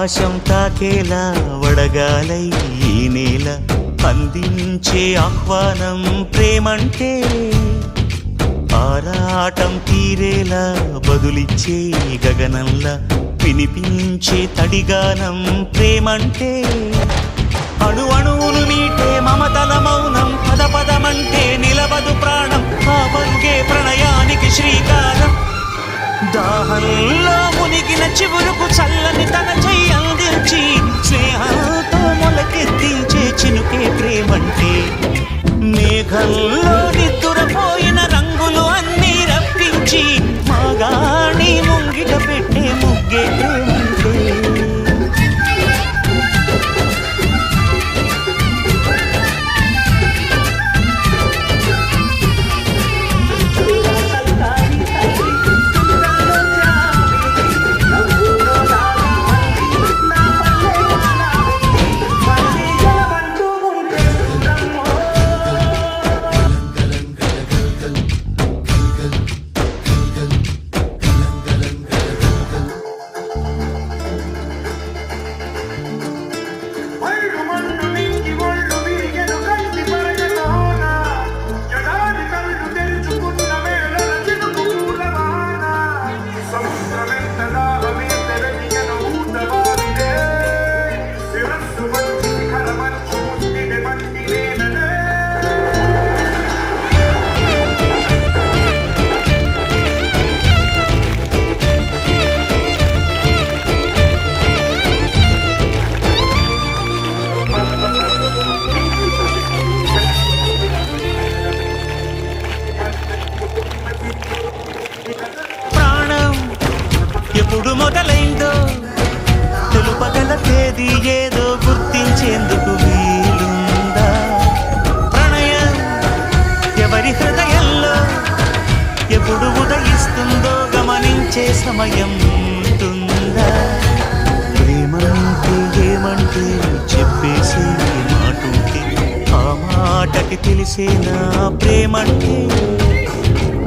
ఆకాశం తాకేలా వడగాలై ఈ నేల అందించే ఆహ్వానం ప్రేమంటే ఆరాటం తీరేలా బదులిచ్చే గగనంలా వినిపించే తడిగానం ప్రేమంటే అణు అణువును మీటే మమతల మౌనం పద పదమంటే నిలవదు ప్రాణం ఆ పరుగే ప్రణయానికి శ్రీకారం దాహంలో మునిగిన చివురుకు చల్లని తన చెయ్యి అందించి స్నేహంతో మొలకెత్తించే చినుకే ప్రేమంటే మేఘంలో నిద్దురపోయిన రంగులు అన్నీ రప్పించి మాగాణి ముంగిట పెట్టే ముగ్గే ప్రేమంటే ఎప్పుడు మొదలైందో తెలుపగల తేదీ ఏదో గుర్తించేందుకు వీలుందా ప్రణయం ఎవరి హృదయంలో ఎప్పుడు ఉదయిస్తుందో గమనించే సమయం ఉంటుందా ప్రేమంటే ఏమంటే చెప్పేసి మాటుంటే ఆ మాటకి తెలిసేనా ప్రేమంటే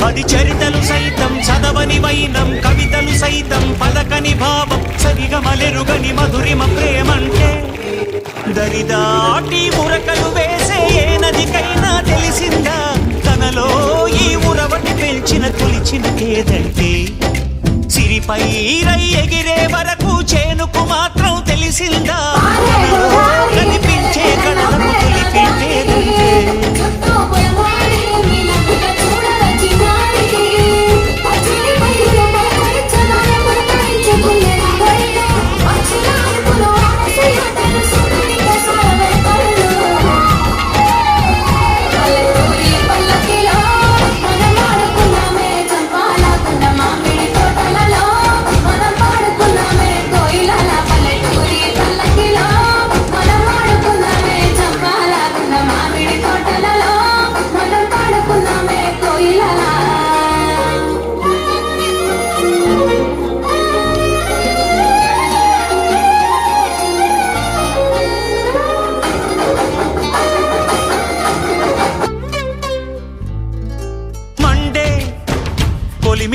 అది చరితలు సైతం చదవని వైనం కవితలు సైతం పలకని భావం సరిగమలెరుగని మధురిమ ప్రేమంటే దరిదాటి మురకలు వేసే ఏ నదికైనా తెలిసిందా తనలో ఈ ఉరవటి పెంచిన తొలిచిన ఏదంటే సిరిపై రై ఎగిరే వరకు చేనుకు మాత్రం తెలిసిందా కనిపించే కళలకు తొలిపించేదంటే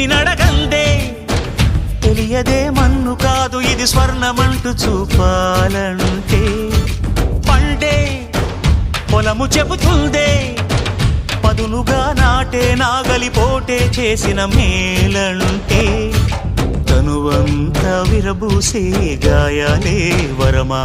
నడగందే తెలియదే మన్ను కాదు ఇది స్వర్ణమంటూ చూపాలంటే పండే పొలము చెబుతుందే పదునుగా నాటే నాగలి పోటే చేసిన మేలంటే తనువంతా విరబూసే గాయాలే వరమా